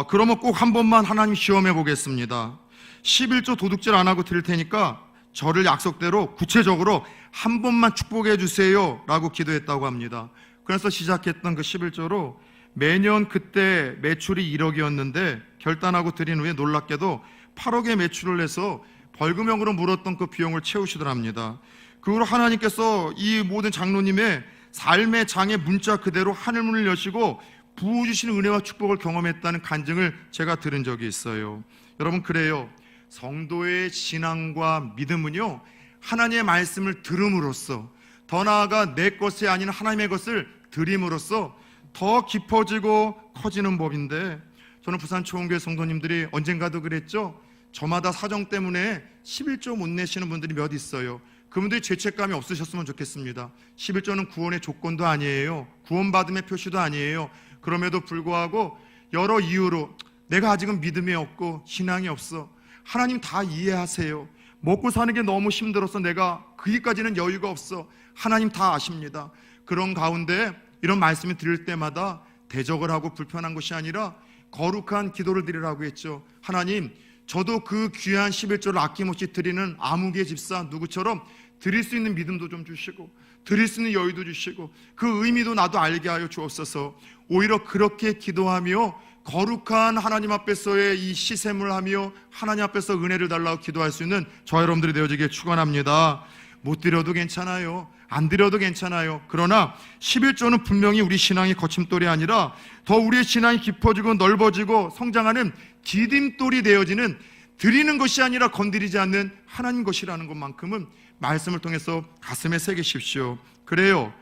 그러면 꼭 한 번만 하나님 시험해 보겠습니다. 11조 도둑질 안 하고 드릴 테니까 저를 약속대로 구체적으로 한 번만 축복해 주세요 라고 기도했다고 합니다. 그래서 시작했던 그 11조로 매년 그때 매출이 1억이었는데 결단하고 드린 후에 놀랍게도 8억의 매출을 내서 벌금형으로 물었던 그 비용을 채우시더랍니다. 그 후로 하나님께서 이 모든 장로님의 삶의 장의 문자 그대로 하늘문을 여시고 부어주시는 은혜와 축복을 경험했다는 간증을 제가 들은 적이 있어요. 여러분, 그래요. 성도의 신앙과 믿음은요, 하나님의 말씀을 들음으로써, 더 나아가 내 것이 아닌 하나님의 것을 드림으로써 더 깊어지고 커지는 법인데, 저는 부산 초원교회 성도님들이 언젠가도 그랬죠. 저마다 사정 때문에 11조 못 내시는 분들이 몇 있어요. 그분들이 죄책감이 없으셨으면 좋겠습니다. 11조는 구원의 조건도 아니에요. 구원받음의 표시도 아니에요. 그럼에도 불구하고 여러 이유로 내가 아직은 믿음이 없고 신앙이 없어. 하나님 다 이해하세요. 먹고 사는 게 너무 힘들어서 내가 거기까지는 여유가 없어. 하나님 다 아십니다. 그런 가운데 이런 말씀을 드릴 때마다 대적을 하고 불편한 것이 아니라 거룩한 기도를 드리라고 했죠. 하나님, 저도 그 귀한 11조를 아낌없이 드리는 아무개 집사 누구처럼 드릴 수 있는 믿음도 좀 주시고 드릴 수 있는 여유도 주시고 그 의미도 나도 알게 하여 주옵소서. 오히려 그렇게 기도하며 거룩한 하나님 앞에서의 이 시샘을 하며 하나님 앞에서 은혜를 달라고 기도할 수 있는 저와 여러분들이 되어지길 축원합니다. 못 드려도 괜찮아요. 안 드려도 괜찮아요. 그러나 11조는 분명히 우리 신앙의 거침돌이 아니라 더 우리의 신앙이 깊어지고 넓어지고 성장하는 디딤돌이 되어지는, 드리는 것이 아니라 건드리지 않는 하나님 것이라는 것만큼은 말씀을 통해서 가슴에 새기십시오. 그래요.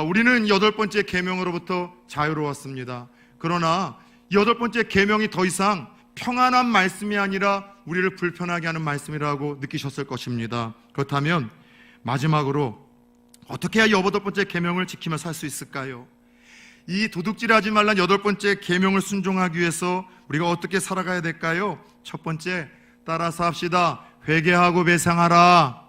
우리는 8번째 계명으로부터 자유로웠습니다. 그러나 8번째 계명이 더 이상 평안한 말씀이 아니라 우리를 불편하게 하는 말씀이라고 느끼셨을 것입니다. 그렇다면 마지막으로 어떻게 해야 8번째 계명을 지키며 살 수 있을까요? 이 도둑질하지 말란 8번째 계명을 순종하기 위해서 우리가 어떻게 살아가야 될까요? 첫 번째, 따라서 합시다. 회개하고 배상하라.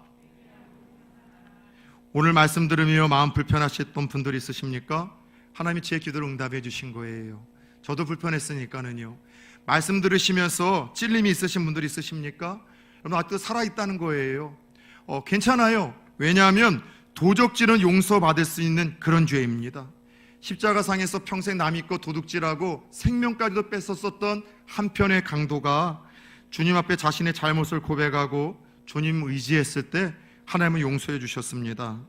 오늘 말씀 들으며 마음 불편하셨던 분들이 있으십니까? 하나님이 제 기도를 응답해 주신 거예요. 저도 불편했으니까는요. 말씀 들으시면서 찔림이 있으신 분들이 있으십니까? 여러분, 아직도 살아있다는 거예요. 괜찮아요. 왜냐하면 도적질은 용서받을 수 있는 그런 죄입니다. 십자가상에서 평생 남 있고 도둑질하고 생명까지도 뺏었었던 한편의 강도가 주님 앞에 자신의 잘못을 고백하고 주님 의지했을 때 하나님은 용서해 주셨습니다.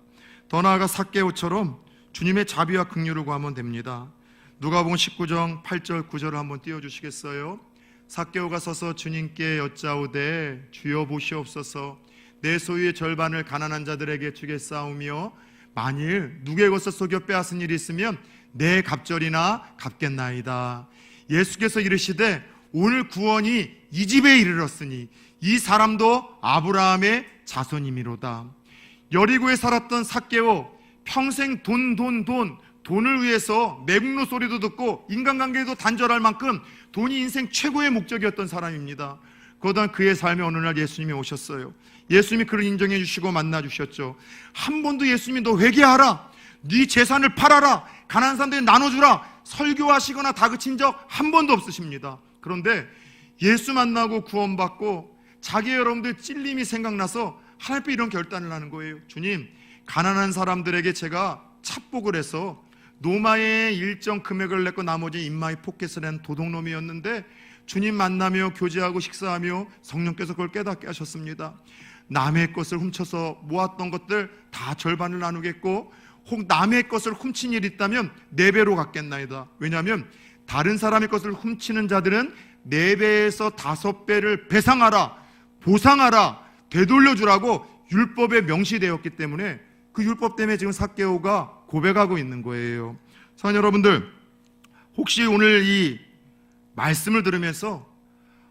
더 나아가 삭개오처럼 주님의 자비와 긍휼을 구하면 됩니다. 누가복음 19장 8절 9절을 한번 띄워주시겠어요? 삭개오가 서서 주님께 여짜오되 주여 보시옵소서, 내 소유의 절반을 가난한 자들에게 주겠사오며 만일 누구의 것을 속여 빼앗은 일이 있으면 내 갑절이나 갚겠나이다. 예수께서 이르시되 오늘 구원이 이 집에 이르렀으니 이 사람도 아브라함의 자손이미로다. 여리고에 살았던 삭개오, 평생 돈을 위해서 매국노 소리도 듣고 인간관계도 단절할 만큼 돈이 인생 최고의 목적이었던 사람입니다. 그러던 그의 삶에 어느 날 예수님이 오셨어요. 예수님이 그를 인정해 주시고 만나 주셨죠. 한 번도 예수님이 너 회개하라, 네 재산을 팔아라, 가난한 사람들에 나눠주라 설교하시거나 다그친 적 한 번도 없으십니다. 그런데 예수 만나고 구원받고 자기 여러분들 찔림이 생각나서 하나님 앞에 이런 결단을 하는 거예요. 주님, 가난한 사람들에게 제가 착복을 해서 노마의 일정 금액을 냈고 나머지 인마이 포켓을 낸 도둑놈이었는데 주님 만나며 교제하고 식사하며 성령께서 그걸 깨닫게 하셨습니다. 남의 것을 훔쳐서 모았던 것들 다 절반을 나누겠고 혹 남의 것을 훔친 일이 있다면 4배로 갚겠나이다. 왜냐하면 다른 사람의 것을 훔치는 자들은 4배에서 5배를 배상하라, 보상하라, 되돌려주라고 율법에 명시되었기 때문에 그 율법 때문에 지금 삭개오가 고백하고 있는 거예요. 사랑하는 여러분들, 혹시 오늘 이 말씀을 들으면서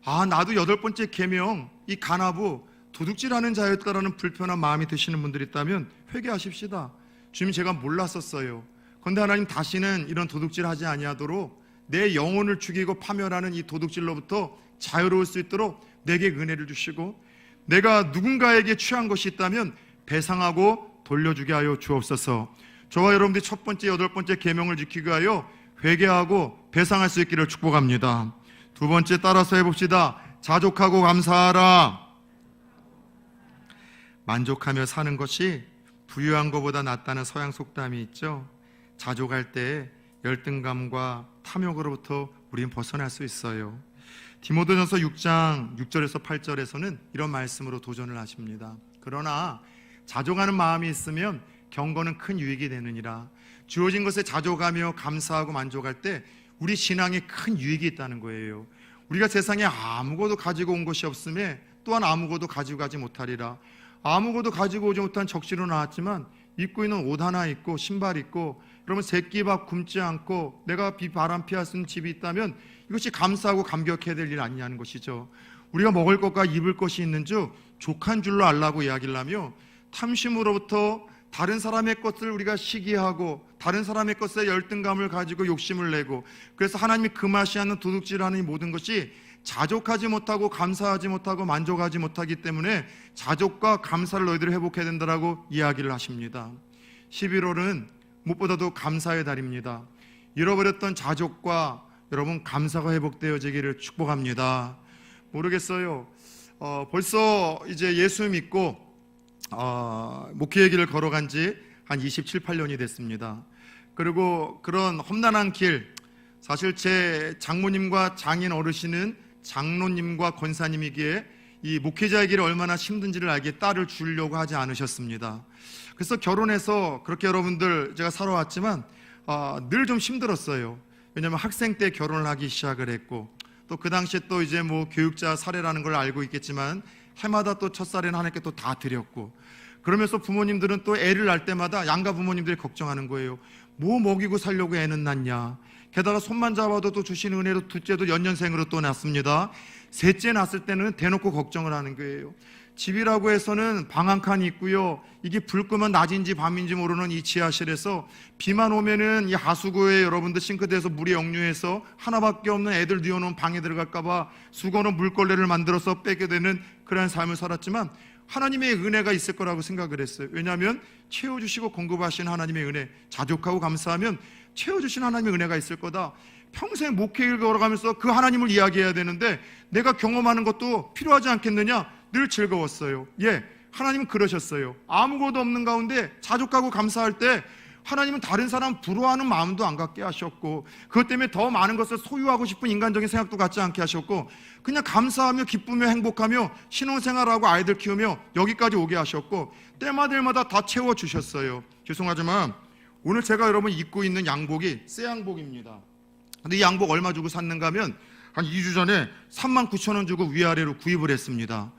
나도 8번째 계명, 이 간하부 도둑질하는 자였다라는 불편한 마음이 드시는 분들이 있다면 회개하십시다. 주님 제가 몰랐었어요. 그런데 하나님 다시는 이런 도둑질 하지 아니하도록 내 영혼을 죽이고 파멸하는 이 도둑질로부터 자유로울 수 있도록 내게 은혜를 주시고 내가 누군가에게 취한 것이 있다면 배상하고 돌려주게 하여 주옵소서. 저와 여러분들이 첫 번째, 여덟 번째 계명을 지키기 위하여 회개하고 배상할 수 있기를 축복합니다. 두 번째 따라서 해봅시다. 자족하고 감사하라. 만족하며 사는 것이 부유한 것보다 낫다는 서양 속담이 있죠. 자족할 때 열등감과 탐욕으로부터 우리는 벗어날 수 있어요. 디모데전서 6장 6절에서 8절에서는 이런 말씀으로 도전을 하십니다. 그러나 자족하는 마음이 있으면 경건은 큰 유익이 되느니라. 주어진 것에 자족하며 감사하고 만족할 때 우리 신앙에 큰 유익이 있다는 거예요. 우리가 세상에 아무것도 가지고 온 것이 없음에 또한 아무것도 가지고 가지 못하리라. 아무것도 가지고 오지 못한 적시로 나왔지만 입고 있는 옷 하나 있고 신발 있고 여러분 새끼밥 굶지 않고 내가 바람 피할 수 있는 집이 있다면 이것이 감사하고 감격해야 될 일 아니냐는 것이죠. 우리가 먹을 것과 입을 것이 있는 줄 족한 줄로 알라고 이야기를 하며 탐심으로부터 다른 사람의 것을 우리가 시기하고 다른 사람의 것에 열등감을 가지고 욕심을 내고 그래서 하나님이 금하시 않는 도둑질하는 이 모든 것이 자족하지 못하고 감사하지 못하고 만족하지 못하기 때문에 자족과 감사를 너희들이 회복해야 된다라고 이야기를 하십니다. 11월은 무엇보다도 감사의 달입니다. 잃어버렸던 자족과 여러분 감사가 회복되어지기를 축복합니다. 모르겠어요. 벌써 이제 예수 믿고 목회의 길을 걸어간 지 한 27, 8년이 됐습니다. 그리고 그런 험난한 길, 사실 제 장모님과 장인 어르신은 장로님과 권사님이기에 이 목회자의 길이 얼마나 힘든지를 알기에 딸을 주려고 하지 않으셨습니다. 그래서 결혼해서 그렇게 여러분들 제가 살아왔지만 늘 좀 힘들었어요. 왜냐하면 학생 때 결혼을 하기 시작을 했고 또 그 당시에 또 이제 뭐 교육자 사례라는 걸 알고 있겠지만 해마다 또 첫살에는 하나님께 또 다 드렸고 그러면서 부모님들은 또 애를 낳을 때마다 양가 부모님들이 걱정하는 거예요. 뭐 먹이고 살려고 애는 낳냐. 게다가 손만 잡아도 또 주시는 은혜로 둘째도 연년생으로 또 낳습니다. 셋째 낳았을 때는 대놓고 걱정을 하는 거예요. 집이라고 해서는 방 한 칸이 있고요. 이게 불 끄면 낮인지 밤인지 모르는 이 지하실에서 비만 오면은 이 하수구에 여러분들 싱크대에서 물이 역류해서 하나밖에 없는 애들 뉘어놓은 방에 들어갈까봐 수건은 물걸레를 만들어서 빼게 되는 그런 삶을 살았지만 하나님의 은혜가 있을 거라고 생각을 했어요. 왜냐하면 채워주시고 공급하신 하나님의 은혜, 자족하고 감사하면 채워주신 하나님의 은혜가 있을 거다. 평생 목회를 걸어가면서 그 하나님을 이야기해야 되는데 내가 경험하는 것도 필요하지 않겠느냐? 늘 즐거웠어요. 하나님은 그러셨어요. 아무것도 없는 가운데 자족하고 감사할 때 하나님은 다른 사람 부러워하는 마음도 안 갖게 하셨고 그것 때문에 더 많은 것을 소유하고 싶은 인간적인 생각도 갖지 않게 하셨고 그냥 감사하며 기쁘며 행복하며 신혼생활하고 아이들 키우며 여기까지 오게 하셨고 때마다 다 채워주셨어요. 죄송하지만 오늘 제가 여러분 입고 있는 양복이 새 양복입니다. 근데 이 양복 얼마 주고 샀는가 하면 한 2주 전에 39,000원 주고 위아래로 구입을 했습니다.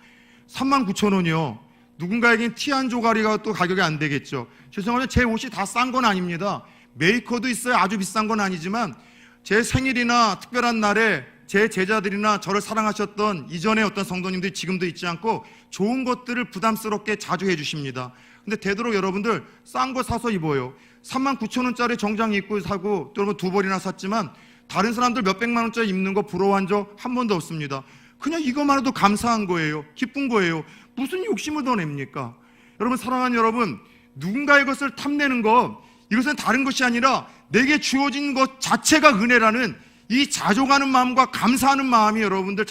39,000원이요. 누군가에겐 티 한 조가리가 또 가격이 안 되겠죠. 죄송하지만 제 옷이 다 싼 건 아닙니다. 메이커도 있어요. 아주 비싼 건 아니지만 제 생일이나 특별한 날에 제 제자들이나 저를 사랑하셨던 이전의 어떤 성도님들이 지금도 있지 않고 좋은 것들을 부담스럽게 자주 해주십니다. 근데 되도록 여러분들 싼 거 사서 입어요. 39,000원짜리 정장 입고 사고 여러분 두 벌이나 샀지만 다른 사람들 몇백만 원짜리 입는 거 부러워한 적 한 번도 없습니다. 그냥 이것만 해도 감사한 거예요. 기쁜 거예요. 무슨 욕심을 더 냅니까? 여러분 사랑하는 여러분, 누군가의 것을 탐내는 것, 이것은 다른 것이 아니라 내게 주어진 것 자체가 은혜라는 이 자족하는 마음과 감사하는 마음이 여러분들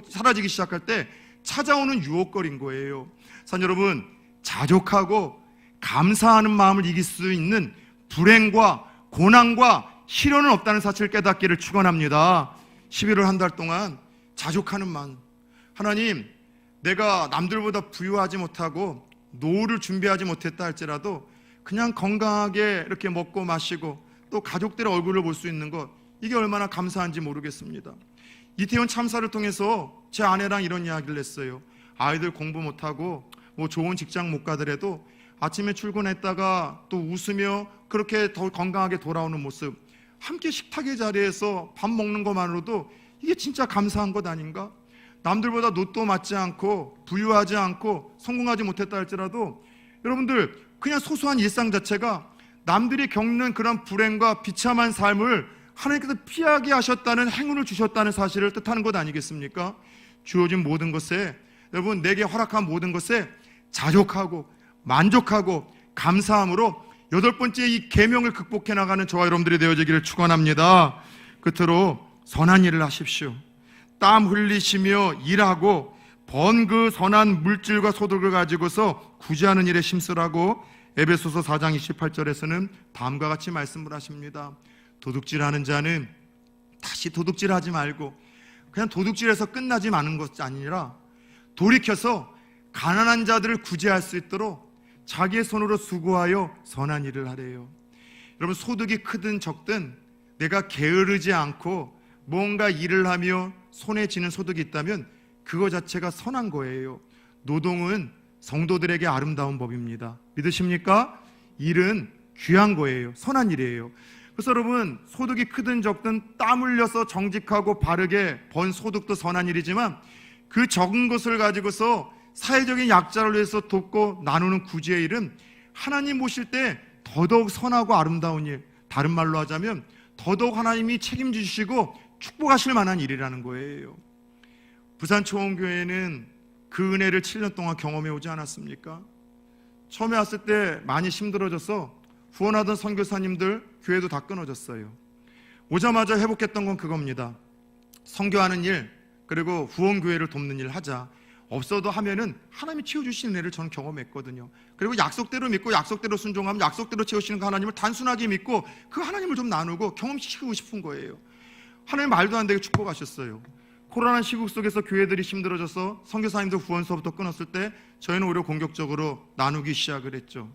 사라지기 시작할 때 찾아오는 유혹거리인 거예요. 사랑 여러분, 자족하고 감사하는 마음을 이길 수 있는 불행과 고난과 시련은 없다는 사실을 깨닫기를 축원합니다. 11월 한 달 동안 자족하는 마음, 하나님 내가 남들보다 부유하지 못하고 노후를 준비하지 못했다 할지라도 그냥 건강하게 이렇게 먹고 마시고 또 가족들의 얼굴을 볼 수 있는 것, 이게 얼마나 감사한지 모르겠습니다. 이태원 참사를 통해서 제 아내랑 이런 이야기를 했어요. 아이들 공부 못하고 뭐 좋은 직장 못 가더라도 아침에 출근했다가 또 웃으며 그렇게 더 건강하게 돌아오는 모습, 함께 식탁의 자리에서 밥 먹는 것만으로도 이게 진짜 감사한 것 아닌가? 남들보다 로또 맞지 않고 부유하지 않고 성공하지 못했다 할지라도 여러분들 그냥 소소한 일상 자체가 남들이 겪는 그런 불행과 비참한 삶을 하나님께서 피하게 하셨다는, 행운을 주셨다는 사실을 뜻하는 것 아니겠습니까? 주어진 모든 것에, 여러분, 내게 허락한 모든 것에 자족하고 만족하고 감사함으로 8번째 이 계명을 극복해 나가는 저와 여러분들이 되어지기를 축원합니다. 끝으로 선한 일을 하십시오. 땀 흘리시며 일하고 번 그 선한 물질과 소득을 가지고서 구제하는 일에 힘쓰라고 에베소서 4장 28절에서는 다음과 같이 말씀을 하십니다. 도둑질하는 자는 다시 도둑질하지 말고 그냥 도둑질해서 끝나지 않은 것이 아니라 돌이켜서 가난한 자들을 구제할 수 있도록 자기의 손으로 수고하여 선한 일을 하래요. 여러분, 소득이 크든 적든 내가 게으르지 않고 뭔가 일을 하며 손에 쥐는 소득이 있다면 그거 자체가 선한 거예요. 노동은 성도들에게 아름다운 법입니다. 믿으십니까? 일은 귀한 거예요. 선한 일이에요. 그래서 여러분, 소득이 크든 적든 땀 흘려서 정직하고 바르게 번 소득도 선한 일이지만 그 적은 것을 가지고서 사회적인 약자를 위해서 돕고 나누는 구제의 일은 하나님 모실 때 더더욱 선하고 아름다운 일, 다른 말로 하자면 더더욱 하나님이 책임지시고 축복하실 만한 일이라는 거예요. 부산초원교회는 그 은혜를 7년 동안 경험해 오지 않았습니까? 처음에 왔을 때 많이 힘들어져서 후원하던 선교사님들 교회도 다 끊어졌어요. 오자마자 회복했던 건 그겁니다. 선교하는 일, 그리고 후원교회를 돕는 일 하자. 없어도 하면은 하나님이 채워주시는 일을 저는 경험했거든요. 그리고 약속대로 믿고 약속대로 순종하면 약속대로 채우시는 그 하나님을 단순하게 믿고 그 하나님을 좀 나누고 경험시키고 싶은 거예요. 하나님 말도 안 되게 축복하셨어요. 코로나 시국 속에서 교회들이 힘들어져서 선교사님들 후원서부터 끊었을 때 저희는 오히려 공격적으로 나누기 시작을 했죠.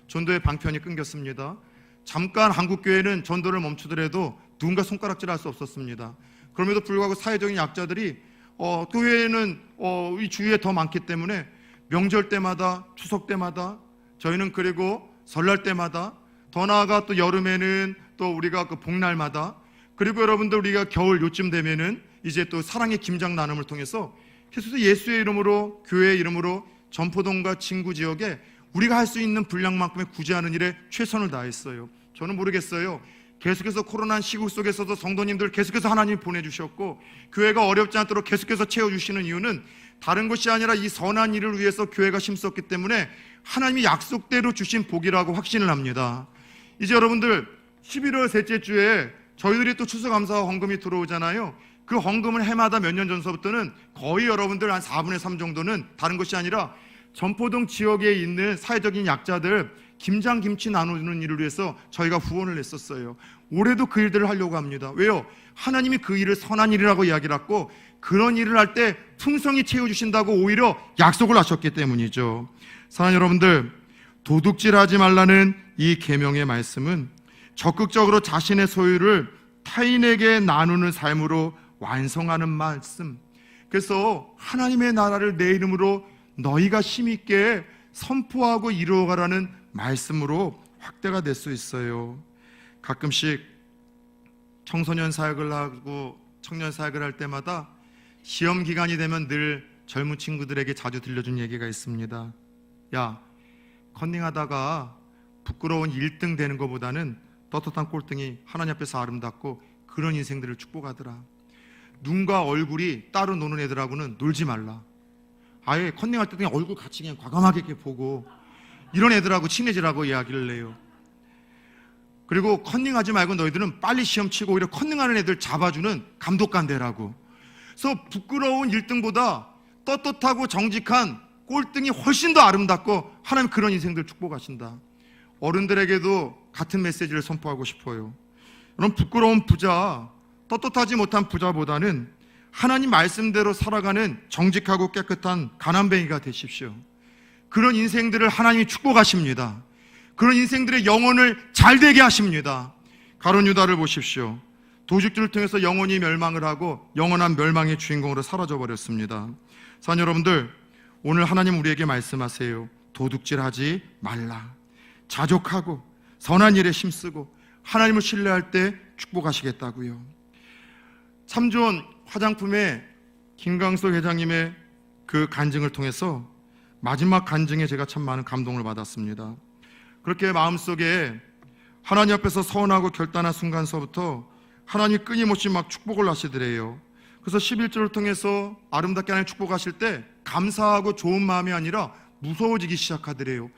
전도의 방편이 끊겼습니다. 잠깐 한국교회는 전도를 멈추더라도 누군가 손가락질할 수 없었습니다. 그럼에도 불구하고 사회적인 약자들이 교회는 이 주위에 더 많기 때문에 명절 때마다, 추석 때마다, 저희는 그리고 설날 때마다, 더 나아가 또 여름에는 또 우리가 그 복날마다, 그리고 여러분들 우리가 겨울 요쯤 되면은 이제 또 사랑의 김장 나눔을 통해서 계속해서 예수의 이름으로, 교회의 이름으로 전포동과 진구 지역에 우리가 할 수 있는 분량만큼의 구제하는 일에 최선을 다했어요. 저는 모르겠어요. 계속해서 코로나 시국 속에서도 성도님들 계속해서 하나님이 보내주셨고 교회가 어렵지 않도록 계속해서 채워주시는 이유는 다른 것이 아니라 이 선한 일을 위해서 교회가 힘썼기 때문에 하나님이 약속대로 주신 복이라고 확신을 합니다. 이제 여러분들 11월 셋째 주에 저희들이 또 추수감사와 헌금이 들어오잖아요. 그 헌금은 해마다 몇 년 전서부터는 거의 여러분들 한 4분의 3 정도는 다른 것이 아니라 전포동 지역에 있는 사회적인 약자들 김장 김치 나누는 일을 위해서 저희가 후원을 했었어요. 올해도 그 일들을 하려고 합니다. 왜요? 하나님이 그 일을 선한 일이라고 이야기를 했고 그런 일을 할 때 풍성히 채워주신다고 오히려 약속을 하셨기 때문이죠. 사랑하는 여러분들, 도둑질하지 말라는 이 계명의 말씀은 적극적으로 자신의 소유를 타인에게 나누는 삶으로 완성하는 말씀. 그래서 하나님의 나라를 내 이름으로 너희가 힘있게 선포하고 이루어가라는 말씀으로 확대가 될 수 있어요. 가끔씩 청소년 사역을 하고 청년 사역을 할 때마다 시험 기간이 되면 늘 젊은 친구들에게 자주 들려준 얘기가 있습니다. 야, 컨닝하다가 부끄러운 1등 되는 것보다는 떳떳한 꼴등이 하나님 앞에서 아름답고 그런 인생들을 축복하더라. 눈과 얼굴이 따로 노는 애들하고는 놀지 말라. 아예 컨닝할 때 그냥 얼굴 같이 그냥 과감하게 이렇게 보고 이런 애들하고 친해지라고 이야기를 해요. 그리고 컨닝하지 말고 너희들은 빨리 시험 치고 오히려 컨닝하는 애들 잡아주는 감독관 되라고. 그래서 부끄러운 1등보다 떳떳하고 정직한 꼴등이 훨씬 더 아름답고 하나님 그런 인생들 축복하신다. 어른들에게도 같은 메시지를 선포하고 싶어요. 여러분, 부끄러운 부자, 떳떳하지 못한 부자보다는 하나님 말씀대로 살아가는 정직하고 깨끗한 가난뱅이가 되십시오. 그런 인생들을 하나님이 축복하십니다. 그런 인생들의 영혼을 잘되게 하십니다. 가룟 유다를 보십시오. 도둑질을 통해서 영혼이 멸망을 하고 영원한 멸망의 주인공으로 사라져버렸습니다. 사랑하는 여러분들, 오늘 하나님 우리에게 말씀하세요. 도둑질하지 말라. 자족하고 선한 일에 힘쓰고 하나님을 신뢰할 때 축복하시겠다고요. 참 좋은 화장품의 김강석 회장님의 그 간증을 통해서 마지막 간증에 제가 참 많은 감동을 받았습니다. 그렇게 마음속에 하나님 앞에서 서원하고 결단한 순간서부터 하나님이 끊임없이 막 축복을 하시더래요. 그래서 11절을 통해서 아름답게 하나님 축복하실 때 감사하고 좋은 마음이 아니라 무서워지기 시작하더래요.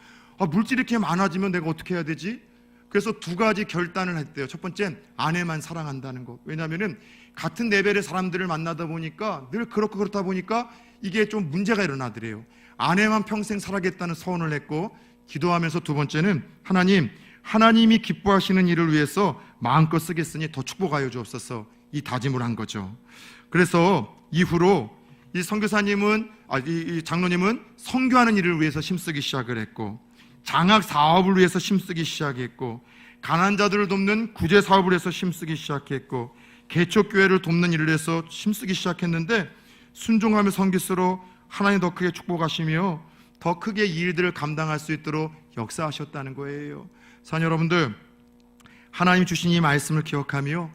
물질이 이렇게 많아지면 내가 어떻게 해야 되지? 그래서 두 가지 결단을 했대요. 첫 번째는 아내만 사랑한다는 거. 왜냐하면 같은 레벨의 사람들을 만나다 보니까 늘 그렇고 그렇다 보니까 이게 좀 문제가 일어나더래요. 아내만 평생 살아겠다는 서원을 했고, 기도하면서 두 번째는 하나님이 기뻐하시는 일을 위해서 마음껏 쓰겠으니 더 축복하여 주옵소서, 이 다짐을 한 거죠. 그래서 이후로 이 선교사님은 이 장로님은 선교하는 일을 위해서 힘쓰기 시작을 했고, 장학 사업을 위해서 힘쓰기 시작했고, 가난한 자들을 돕는 구제 사업을 해서 힘쓰기 시작했고, 개척교회를 돕는 일을 해서 힘쓰기 시작했는데, 순종하며 섬길수록 하나님 더 크게 축복하시며 더 크게 이 일들을 감당할 수 있도록 역사하셨다는 거예요. 사랑 여러분들, 하나님 주신 이 말씀을 기억하며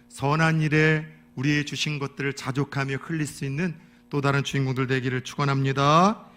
선한 일에 우리의 주신 것들을 자족하며 흘릴 수 있는 또 다른 주인공들 되기를 축원합니다.